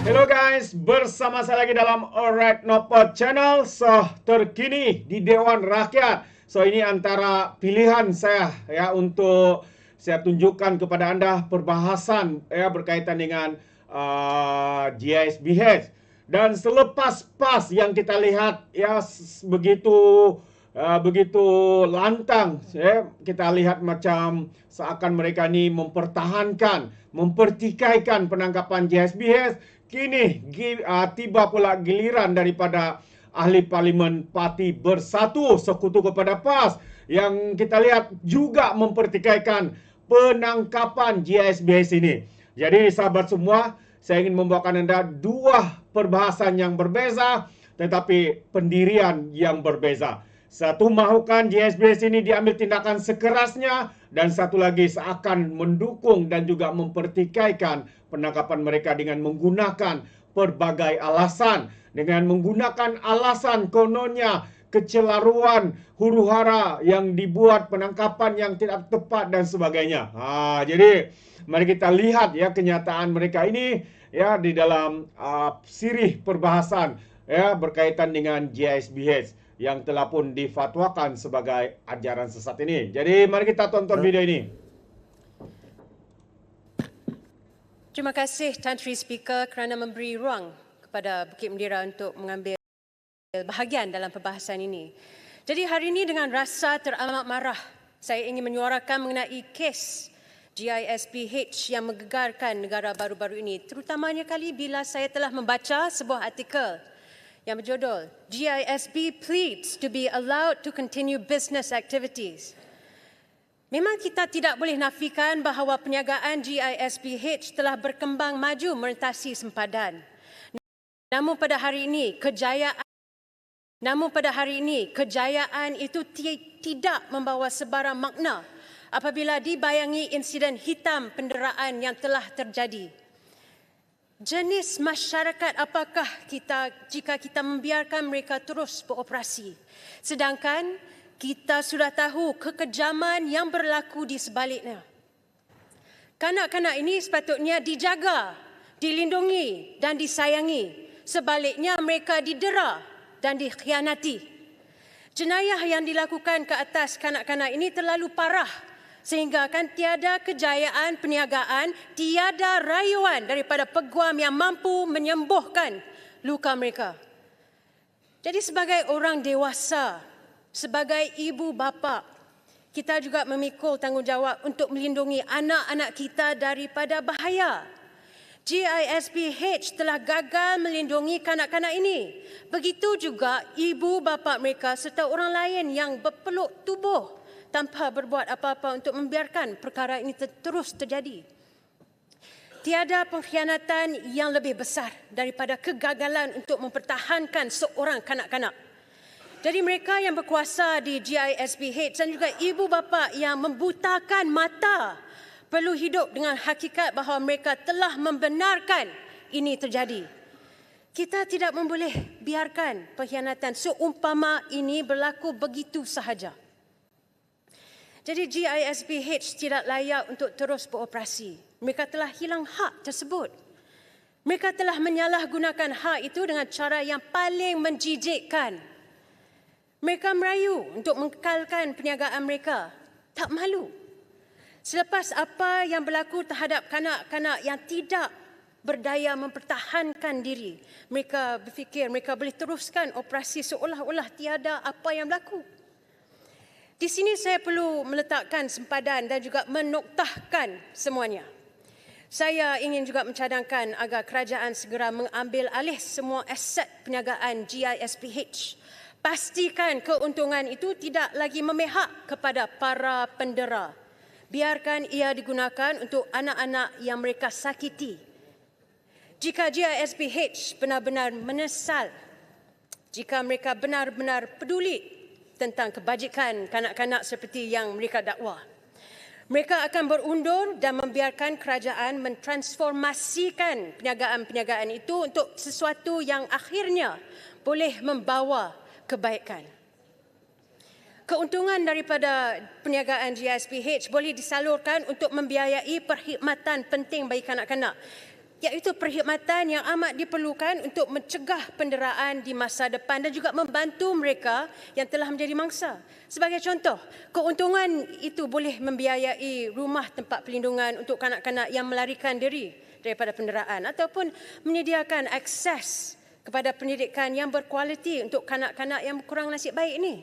Hello guys, bersama saya lagi dalam Alright Nopod Channel. Terkini di Dewan Rakyat. Ini antara pilihan saya ya untuk saya tunjukkan kepada anda perbahasan ya berkaitan dengan GISBH. Dan selepas PAS yang kita lihat ya begitu lantang ya, kita lihat macam seakan mereka ni mempertahankan, mempertikaikan penangkapan GISBH. Kini tiba pula giliran daripada ahli parlimen Parti Bersatu Sekutu kepada PAS yang kita lihat juga mempertikaikan penangkapan GISBH ini. Jadi sahabat semua, saya ingin membawakan anda dua perbahasan yang berbeza tetapi pendirian yang berbeza. Satu mahukan GISBH ini diambil tindakan sekerasnya, dan satu lagi seakan mendukung dan juga mempertikaikan penangkapan mereka dengan menggunakan berbagai alasan. Dengan menggunakan alasan kononnya kecelaruan, huru-hara yang dibuat penangkapan yang tidak tepat dan sebagainya. Jadi mari kita lihat ya kenyataan mereka ini ya di dalam sirih perbahasan ya berkaitan dengan GISBH yang telah pun difatwakan sebagai ajaran sesat ini. Jadi mari kita tonton video ini. Terima kasih Tan Sri Speaker kerana memberi ruang kepada Bukit Medira untuk mengambil bahagian dalam perbahasan ini. Jadi hari ini dengan rasa teramat marah, saya ingin menyuarakan mengenai kes GISBH yang menggegarkan negara baru-baru ini. Terutamanya kali bila saya telah membaca sebuah artikel yang berjudul GISB pleads to be allowed to continue business activities. Memang kita tidak boleh nafikan bahawa perniagaan GISBH telah berkembang maju merentasi sempadan. Namun pada hari ini kejayaan itu tidak membawa sebarang makna apabila dibayangi insiden hitam penderaan yang telah terjadi. Jenis masyarakat apakah kita jika kita membiarkan mereka terus beroperasi? Sedangkan kita sudah tahu kekejaman yang berlaku di sebaliknya. Kanak-kanak ini sepatutnya dijaga, dilindungi dan disayangi. Sebaliknya mereka didera dan dikhianati. Jenayah yang dilakukan ke atas kanak-kanak ini terlalu parah sehingga kan tiada kejayaan perniagaan, tiada rayuan daripada peguam yang mampu menyembuhkan luka mereka. Jadi sebagai orang dewasa, sebagai ibu bapa, kita juga memikul tanggungjawab untuk melindungi anak-anak kita daripada bahaya. GISBH telah gagal melindungi kanak-kanak ini. Begitu juga ibu bapa mereka serta orang lain yang berpeluk tubuh tanpa berbuat apa-apa untuk membiarkan perkara ini terus terjadi. Tiada pengkhianatan yang lebih besar daripada kegagalan untuk mempertahankan seorang kanak-kanak. Jadi mereka yang berkuasa di GISBH dan juga ibu bapa yang membutakan mata perlu hidup dengan hakikat bahawa mereka telah membenarkan ini terjadi. Kita tidak boleh biarkan pengkhianatan seumpama ini berlaku begitu sahaja. Jadi GISBH tidak layak untuk terus beroperasi. Mereka telah hilang hak tersebut. Mereka telah menyalahgunakan hak itu dengan cara yang paling menjijikkan. Mereka merayu untuk mengekalkan perniagaan mereka. Tak malu. Selepas apa yang berlaku terhadap kanak-kanak yang tidak berdaya mempertahankan diri, mereka berfikir mereka boleh teruskan operasi seolah-olah tiada apa yang berlaku. Di sini saya perlu meletakkan sempadan dan juga menoktahkan semuanya. Saya ingin juga mencadangkan agar kerajaan segera mengambil alih semua aset perniagaan GISBH. Pastikan keuntungan itu tidak lagi memihak kepada para pendera. Biarkan ia digunakan untuk anak-anak yang mereka sakiti. Jika GISBH benar-benar menyesal, jika mereka benar-benar peduli tentang kebajikan kanak-kanak seperti yang mereka dakwa, mereka akan berundur dan membiarkan kerajaan mentransformasikan perniagaan-perniagaan itu untuk sesuatu yang akhirnya boleh membawa kebaikan. Keuntungan daripada perniagaan GISPH boleh disalurkan untuk membiayai perkhidmatan penting bagi kanak-kanak, iaitu perkhidmatan yang amat diperlukan untuk mencegah penderaan di masa depan dan juga membantu mereka yang telah menjadi mangsa. Sebagai contoh, keuntungan itu boleh membiayai rumah tempat pelindungan untuk kanak-kanak yang melarikan diri daripada penderaan ataupun menyediakan akses kepada pendidikan yang berkualiti untuk kanak-kanak yang kurang nasib baik ini.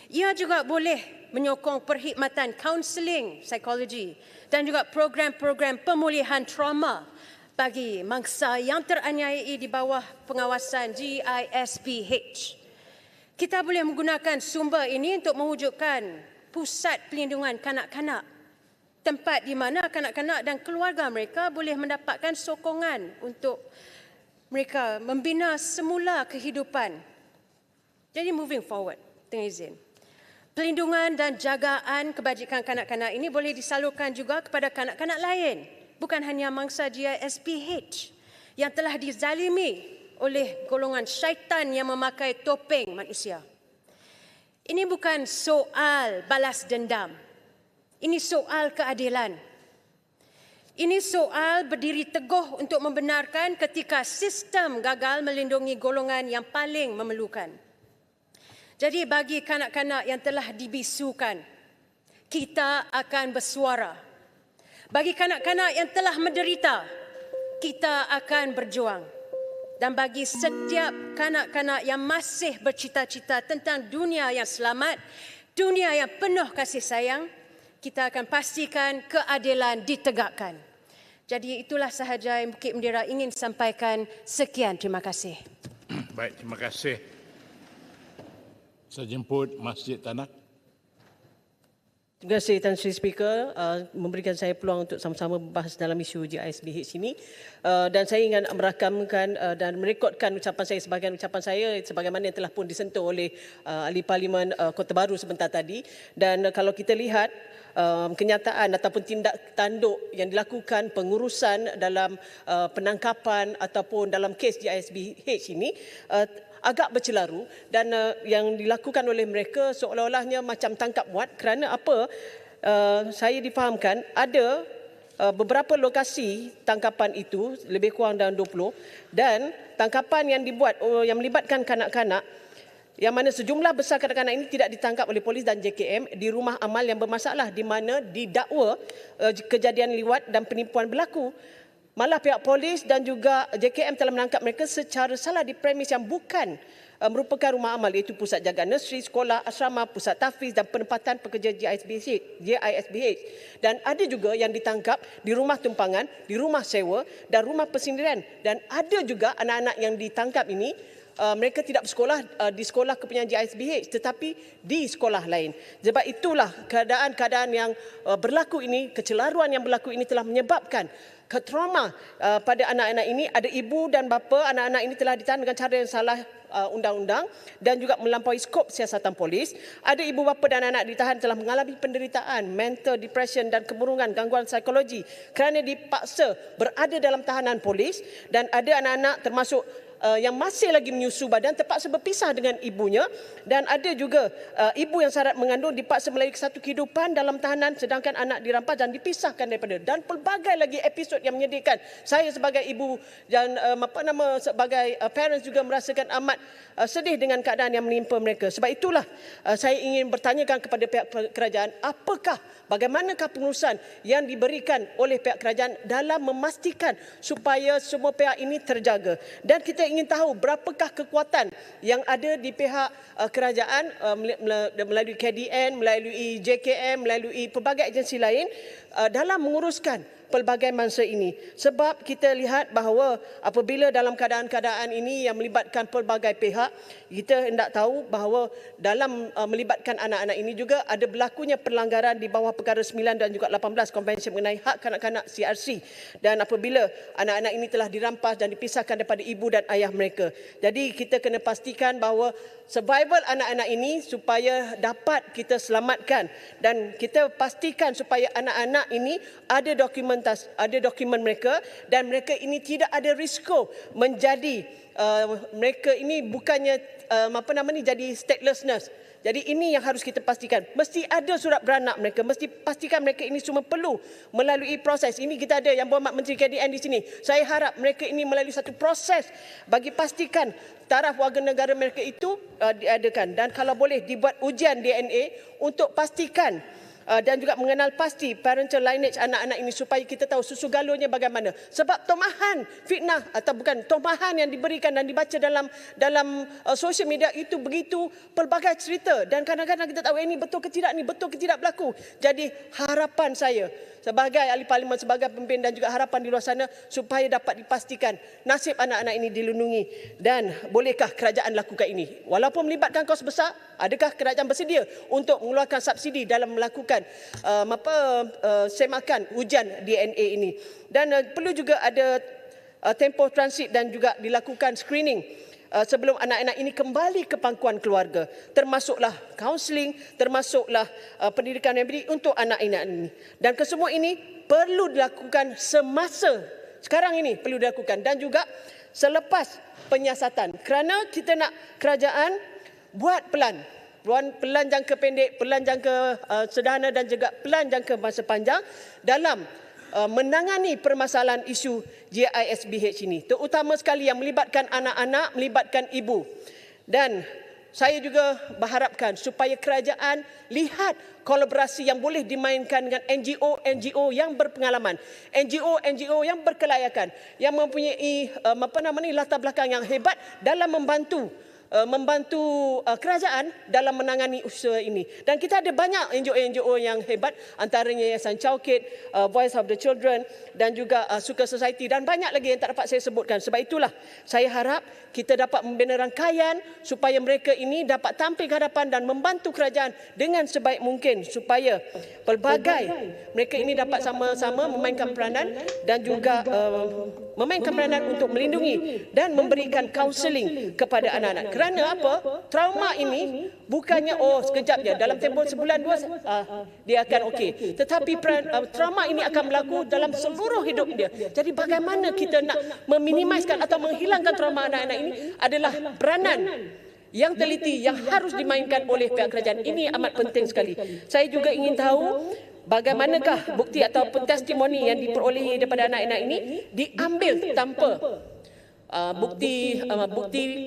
Ia juga boleh menyokong perkhidmatan kaunseling psikologi dan juga program-program pemulihan trauma bagi mangsa yang teraniaya di bawah pengawasan GISPH. Kita boleh menggunakan sumber ini untuk mewujudkan pusat pelindungan kanak-kanak, tempat di mana kanak-kanak dan keluarga mereka boleh mendapatkan sokongan untuk mereka membina semula kehidupan. Jadi moving forward, dengan izin, pelindungan dan jagaan kebajikan kanak-kanak ini boleh disalurkan juga kepada kanak-kanak lain, bukan hanya mangsa GISPH yang telah dizalimi oleh golongan syaitan yang memakai topeng manusia. Ini bukan soal balas dendam. Ini soal keadilan. Ini soal berdiri teguh untuk membenarkan ketika sistem gagal melindungi golongan yang paling memerlukan. Jadi bagi kanak-kanak yang telah dibisukan, kita akan bersuara. Bagi kanak-kanak yang telah menderita, kita akan berjuang. Dan bagi setiap kanak-kanak yang masih bercita-cita tentang dunia yang selamat, dunia yang penuh kasih sayang, kita akan pastikan keadilan ditegakkan. Jadi itulah sahaja yang Bukit Bendera ingin sampaikan. Sekian, terima kasih. Baik, terima kasih. Saya jemput Masjid Tanah. Terima kasih Tan Sri Speaker memberikan saya peluang untuk sama-sama membahas dalam isu GISPH ini, dan saya ingin merakamkan dan merekodkan ucapan saya sebahagian ucapan saya sebagaimana yang telah pun disentuh oleh Ahli Parlimen Kota Baru sebentar tadi. Dan kalau kita lihat kenyataan ataupun tindak tanduk yang dilakukan pengurusan dalam penangkapan ataupun dalam kes GISPH ini agak bercelaru, dan yang dilakukan oleh mereka seolah-olahnya macam tangkap muat. Kerana apa? Saya difahamkan ada beberapa lokasi tangkapan itu, lebih kurang dalam 20, dan tangkapan yang dibuat yang melibatkan kanak-kanak, yang mana sejumlah besar kanak-kanak ini tidak ditangkap oleh polis dan JKM di rumah amal yang bermasalah, di mana didakwa kejadian liwat dan penipuan berlaku. Malah pihak polis dan juga JKM telah menangkap mereka secara salah di premis yang bukan merupakan rumah amal, iaitu pusat jagaan nursery, sekolah, asrama, pusat tahfiz dan penempatan pekerja GISPH. Dan ada juga yang ditangkap di rumah tumpangan, di rumah sewa dan rumah persendirian. Dan ada juga anak-anak yang ditangkap ini, mereka tidak bersekolah di sekolah kepunyaan GISPH tetapi di sekolah lain. Sebab itulah keadaan-keadaan yang berlaku ini, kecelaruan yang berlaku ini telah menyebabkan trauma pada anak-anak ini. Ada ibu dan bapa, anak-anak ini telah ditahan dengan cara yang salah undang-undang dan juga melampaui skop siasatan polis. Ada ibu bapa dan anak ditahan telah mengalami penderitaan, mental depression dan kemurungan, gangguan psikologi kerana dipaksa berada dalam tahanan polis. Dan ada anak-anak termasuk yang masih lagi menyusu badan terpaksa berpisah dengan ibunya, dan ada juga ibu yang syarat mengandung dipaksa melalui satu kehidupan dalam tahanan sedangkan anak dirampas dan dipisahkan daripada, dan pelbagai lagi episod yang menyedihkan. Saya sebagai ibu dan sebagai parents juga merasakan amat sedih dengan keadaan yang menimpa mereka. Sebab itulah saya ingin bertanyakan kepada pihak kerajaan, bagaimanakah pengurusan yang diberikan oleh pihak kerajaan dalam memastikan supaya semua pihak ini terjaga. Dan kita ingin tahu berapakah kekuatan yang ada di pihak kerajaan melalui KDN, melalui JKM, melalui pelbagai agensi lain dalam menguruskan pelbagai mangsa ini. Sebab kita lihat bahawa apabila dalam keadaan-keadaan ini yang melibatkan pelbagai pihak, kita hendak tahu bahawa dalam melibatkan anak-anak ini juga ada berlakunya pelanggaran di bawah perkara 9 dan juga 18 Konvensyen mengenai hak kanak-kanak CRC. Dan apabila anak-anak ini telah dirampas dan dipisahkan daripada ibu dan ayah mereka. Jadi kita kena pastikan bahawa survival anak-anak ini supaya dapat kita selamatkan, dan kita pastikan supaya anak-anak ini ada dokumen mereka, dan mereka ini tidak ada risiko menjadi mereka ini bukannya jadi statelessness. Jadi ini yang harus kita pastikan. Mesti ada surat beranak mereka. Mesti pastikan mereka ini semua perlu melalui proses. Ini kita ada Yang Berhormat Menteri KDN di sini. Saya harap mereka ini melalui satu proses bagi pastikan taraf warga negara mereka itu diadakan. Dan kalau boleh dibuat ujian DNA untuk pastikan dan juga mengenal pasti parental lineage anak-anak ini supaya kita tahu susu galurnya bagaimana. Sebab tomahan fitnah atau bukan tomahan yang diberikan dan dibaca dalam sosial media itu begitu pelbagai cerita dan kadang-kadang kita tahu ini betul ke tidak, ni betul ke tidak berlaku. Jadi harapan saya sebagai ahli parlimen, sebagai pemimpin dan juga harapan di luar sana supaya dapat dipastikan nasib anak-anak ini dilindungi. Dan bolehkah kerajaan lakukan ini? Walaupun melibatkan kos besar, adakah kerajaan bersedia untuk mengeluarkan subsidi dalam melakukan semakan ujian DNA ini? Dan perlu juga ada tempoh transit dan juga dilakukan screening sebelum anak-anak ini kembali ke pangkuan keluarga, termasuklah kaunseling, termasuklah pendidikan yang diberi untuk anak-anak ini. Dan kesemua ini perlu dilakukan semasa sekarang ini perlu dilakukan dan juga selepas penyiasatan. Kerana kita nak kerajaan buat pelan jangka pendek, pelan jangka sederhana dan juga pelan jangka masa panjang dalam menangani permasalahan isu GISBH ini, terutama sekali yang melibatkan anak-anak, melibatkan ibu. Dan saya juga berharapkan supaya kerajaan lihat kolaborasi yang boleh dimainkan dengan NGO yang berpengalaman, NGO yang berkelayakan, yang mempunyai latar belakang yang hebat dalam membantu kerajaan dalam menangani usaha ini. Dan kita ada banyak NGO yang hebat, antaranya Yayasan Chowkit, Voice of the Children dan juga Suka Society dan banyak lagi yang tak dapat saya sebutkan. Sebab itulah saya harap kita dapat membina rangkaian supaya mereka ini dapat tampil ke hadapan dan membantu kerajaan dengan sebaik mungkin supaya pelbagai mereka ini dapat sama-sama memainkan peranan dan juga memainkan peranan untuk melindungi dan memberikan kaunseling kepada anak-anak. Kerana apa? Trauma ini bukannya sekejap je, dalam tempoh sebulan dua dia akan okey. Tetapi trauma ini akan berlaku dalam seluruh hidup dia. Jadi bagaimana kita nak meminimaliskan atau menghilangkan trauma anak-anak ini adalah peranan yang teliti yang harus dimainkan oleh pihak kerajaan. Ini amat penting sekali. Saya juga ingin tahu bagaimanakah bukti ataupun testimoni yang diperolehi daripada anak-anak ini diambil tanpa bukti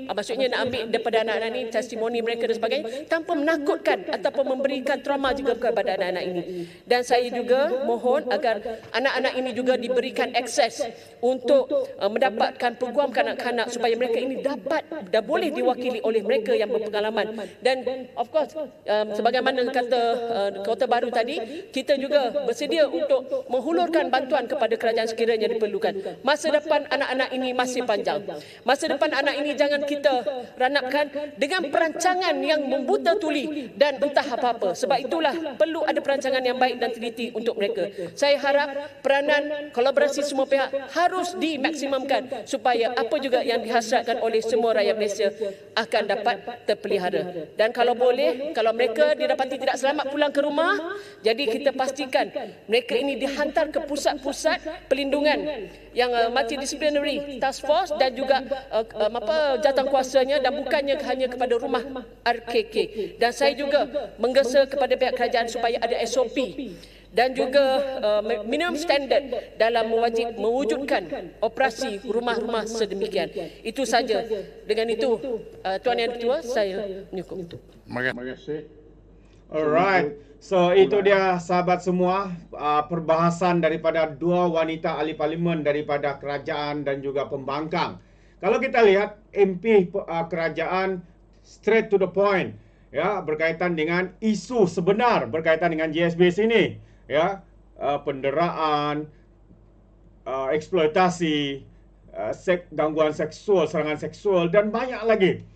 maksudnya nak ambil daripada anak-anak ini testimoni mereka dan sebagainya tanpa menakutkan ataupun memberikan trauma juga kepada anak-anak ini. Dan saya juga mohon agar anak-anak ini juga diberikan akses untuk mendapatkan peguam kanak-kanak supaya mereka ini dah boleh diwakili oleh mereka yang berpengalaman. Dan of course sebagaimana kata Kota Baru tadi, kita juga bersedia untuk menghulurkan bantuan kepada kerajaan sekiranya diperlukan. Masa depan anak-anak ini masih panjang. Masa depan anak ini jangan kita ranapkan dengan perancangan yang membuta tuli dan entah apa-apa. Sebab itulah perlu ada perancangan yang baik dan teliti untuk mereka. Saya harap peranan kolaborasi semua pihak harus dimaksimumkan supaya apa juga yang dihasratkan oleh semua rakyat Malaysia akan dapat terpelihara. Dan kalau boleh, kalau mereka didapati tidak selamat pulang ke rumah, jadi kita pastikan mereka ini dihantar ke pusat-pusat pelindungan yang multidisciplinary task force dan juga jawatankuasanya dan bukannya hanya kepada rumah RKK. Dan saya juga menggesa kepada pihak kerajaan supaya ada SOP dan juga minimum standard dalam mewujudkan operasi rumah-rumah sedemikian. Itu saja. Dengan itu, Tuan Yang Ketua, saya menyokong. Terima kasih. Alright. So itu dia sahabat semua perbahasan daripada dua wanita ahli parlimen daripada kerajaan dan juga pembangkang. Kalau kita lihat MP kerajaan straight to the point, ya, berkaitan dengan isu sebenar berkaitan dengan GSBH ini, ya, penderaan, eksploitasi, gangguan seksual, serangan seksual dan banyak lagi.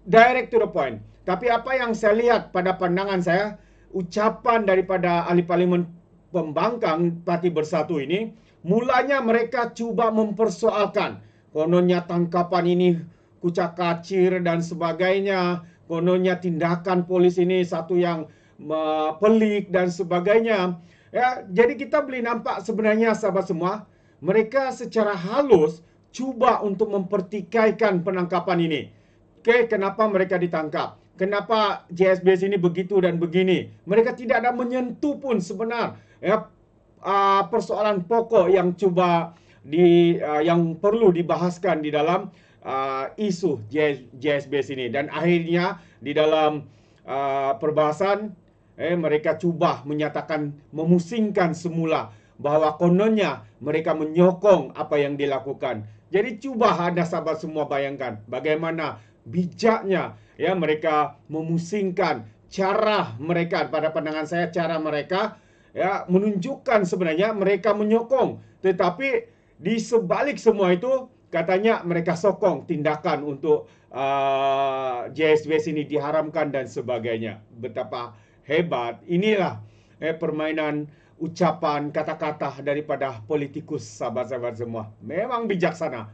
Direct to the point. Tapi apa yang saya lihat pada pandangan saya, ucapan daripada ahli parlimen pembangkang Parti Bersatu ini, mulanya mereka cuba mempersoalkan kononnya tangkapan ini kucak-kacir dan sebagainya, kononnya tindakan polis ini satu yang pelik dan sebagainya. Ya, jadi kita boleh nampak sebenarnya sahabat semua, mereka secara halus cuba untuk mempertikaikan penangkapan ini. Kenapa mereka ditangkap? kenapa JSBS ini begitu dan begini. Mereka tidak ada menyentuh pun sebenar persoalan pokok yang yang perlu dibahaskan di dalam isu JSBS ini. Dan akhirnya di dalam perbahasan mereka cuba menyatakan, memusingkan semula bahawa kononnya mereka menyokong apa yang dilakukan. Jadi cuba anda sahabat semua bayangkan bagaimana bijaknya mereka memusingkan cara mereka. Pada pandangan saya cara mereka menunjukkan sebenarnya mereka menyokong, tetapi di sebalik semua itu katanya mereka sokong tindakan untuk JSBS ini diharamkan dan sebagainya. Betapa hebat. Inilah permainan ucapan kata-kata daripada politikus, sahabat-sahabat semua. Memang bijaksana.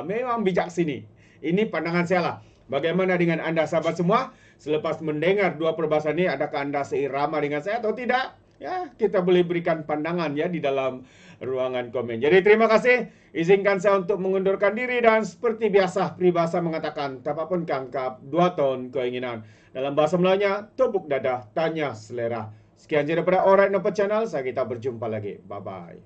Memang bijak sini. Ini pandangan saya lah. Bagaimana dengan anda sahabat semua? Selepas mendengar dua perbahasan ini, adakah anda seirama dengan saya atau tidak? Ya, kita boleh berikan pandangan di dalam ruangan komen. Jadi terima kasih. Izinkan saya untuk mengundurkan diri dan seperti biasa peribahasa mengatakan, tapapun kangkap, 2 ton keinginan. Dalam bahasa Melayunya, tepuk dada, tanya selera. Sekian je daripada Alright Nopa Channel. Kita berjumpa lagi. Bye-bye.